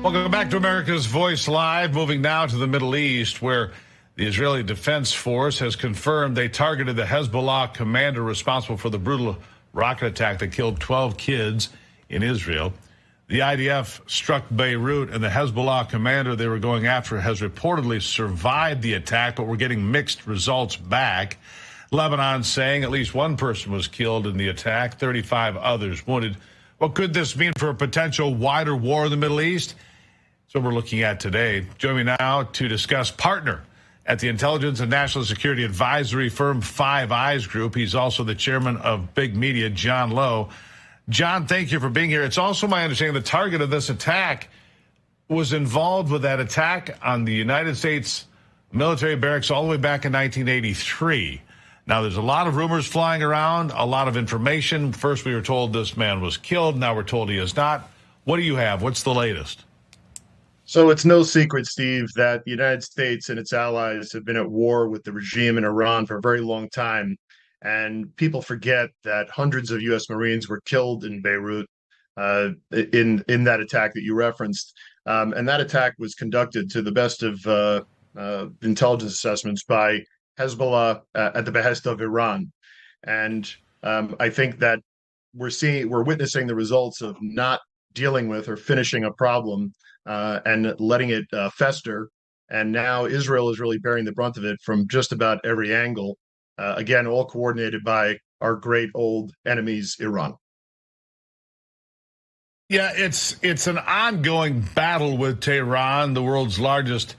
Welcome back to America's Voice Live. Moving now to the Middle East, where the Israeli Defense Force has confirmed they targeted the Hezbollah commander responsible for the brutal rocket attack that killed 12 kids in Israel. The IDF struck Beirut, and the Hezbollah commander they were going after has reportedly survived the attack, but we're getting mixed results back. Lebanon saying at least one person was killed in the attack, 35 others wounded. What could this mean for a potential wider war in the Middle East? So we're looking at today. Joining me now to discuss, partner at the Intelligence and National Security Advisory firm Five Eyes Group. He's also the chairman of Big Media, John Lowe. John, thank you for being here. It's also my understanding the target of this attack was involved with that attack on the United States military barracks all the way back in 1983. Now, there's a lot of rumors flying around, a lot of information. First, we were told this man was killed. Now we're told he is not. What do you have? What's the latest? So it's no secret, Steve, that the United States and its allies have been at war with the regime in Iran for a very long time. And people forget that hundreds of U.S. Marines were killed in Beirut in that attack that you referenced. And that attack was conducted to the best of intelligence assessments by Hezbollah at the behest of Iran. And I think that we're witnessing the results of not dealing with or finishing a problem and letting it fester. And now Israel is really bearing the brunt of it from just about every angle. Again, all coordinated by our great old enemies, Iran. Yeah, it's an ongoing battle with Tehran, the world's largest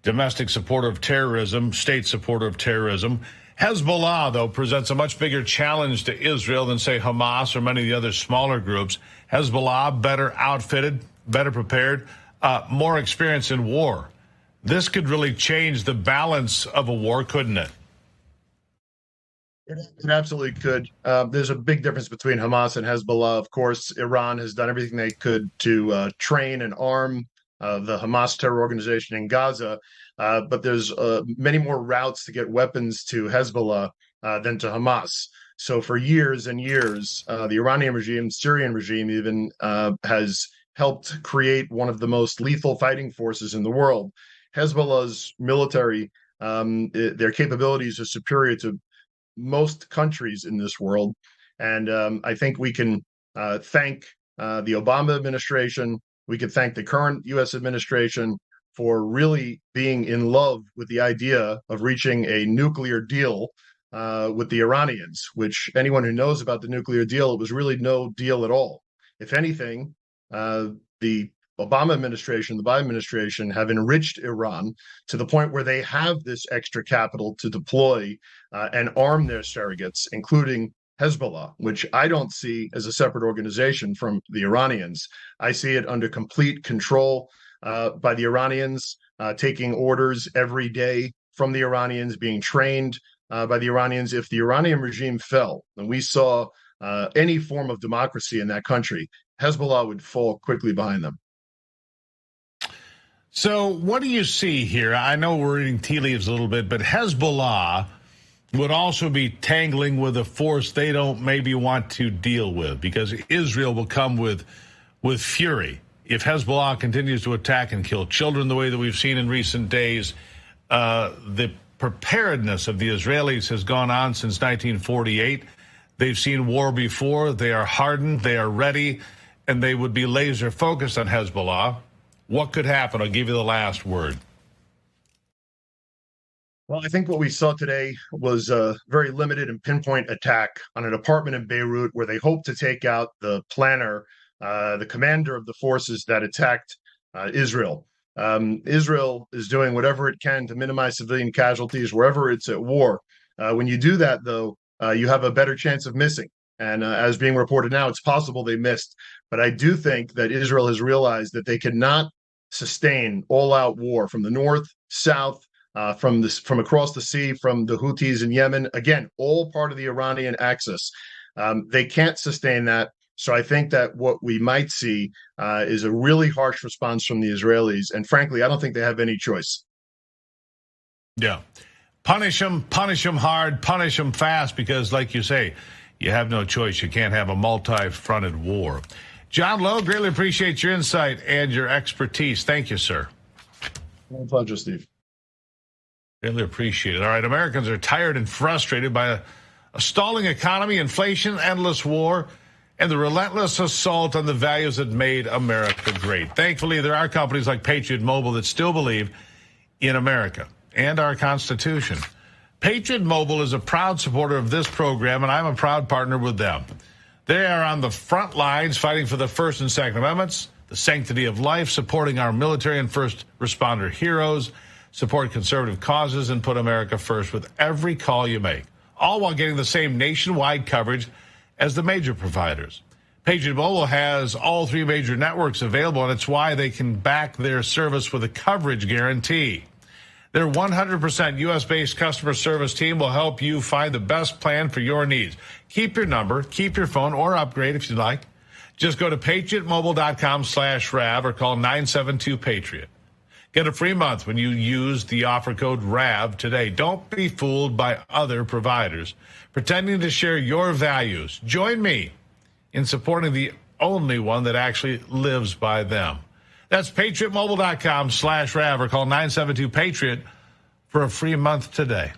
domestic supporter of terrorism, state supporter of terrorism. Hezbollah, though, presents a much bigger challenge to Israel than, say, Hamas or many of the other smaller groups. Hezbollah, better outfitted, better prepared, more experience in war. This could really change the balance of a war, couldn't it? It absolutely could. There's a big difference between Hamas and Hezbollah. Of course, Iran has done everything they could to train and arm the Hamas terror organization in Gaza, but there's many more routes to get weapons to Hezbollah than to Hamas. So for years and years, the Iranian regime, Syrian regime even, has helped create one of the most lethal fighting forces in the world. Hezbollah's military, their capabilities are superior to most countries in this world. And I think we can thank the Obama administration. We could thank the current U.S. administration for really being in love with the idea of reaching a nuclear deal with the Iranians, which anyone who knows about the nuclear deal, it was really no deal at all. If anything, the Obama administration, the Biden administration have enriched Iran to the point where they have this extra capital to deploy and arm their surrogates, including Hezbollah, which I don't see as a separate organization from the Iranians. I see it under complete control by the Iranians, taking orders every day from the Iranians, being trained by the Iranians. If the Iranian regime fell and we saw any form of democracy in that country, Hezbollah would fall quickly behind them. So what do you see here? I know we're reading tea leaves a little bit, but Hezbollah would also be tangling with a force they don't maybe want to deal with, because Israel will come with fury if Hezbollah continues to attack and kill children the way that we've seen in recent days. The preparedness of the Israelis has gone on since 1948. They've seen war before. They are hardened. They are ready, and they would be laser focused on Hezbollah. What could happen? I'll give you the last word. Well, I think what we saw today was a very limited and pinpoint attack on an apartment in Beirut where they hoped to take out the planner, the commander of the forces that attacked Israel. Israel is doing whatever it can to minimize civilian casualties wherever it's at war. When you do that, though, you have a better chance of missing. And as being reported now, it's possible they missed. But I do think that Israel has realized that they cannot sustain all-out war from the north, south, from across the sea, from the Houthis in Yemen. Again, all part of the Iranian axis. They can't sustain that. So I think that what we might see is a really harsh response from the Israelis. And frankly, I don't think they have any choice. Yeah. Punish them hard, punish them fast, because like you say, you have no choice. You can't have a multi-fronted war. John Lowe, greatly appreciate your insight and your expertise. Thank you, sir. My pleasure, Steve. Really appreciate it. All right, Americans are tired and frustrated by a stalling economy, inflation, endless war, and the relentless assault on the values that made America great. Thankfully, there are companies like Patriot Mobile that still believe in America and our Constitution. Patriot Mobile is a proud supporter of this program, and I'm a proud partner with them. They are on the front lines fighting for the First and Second Amendments, the sanctity of life, supporting our military and first responder heroes, support conservative causes, and put America first with every call you make, all while getting the same nationwide coverage as the major providers. Patriot Mobile has all three major networks available, and it's why they can back their service with a coverage guarantee. Their 100% U.S.-based customer service team will help you find the best plan for your needs. Keep your number, keep your phone, or upgrade if you'd like. Just go to patriotmobile.com/RAV or call 972-PATRIOT. Get a free month when you use the offer code RAV today. Don't be fooled by other providers pretending to share your values. Join me in supporting the only one that actually lives by them. That's patriotmobile.com/RAV or call 972-PATRIOT for a free month today.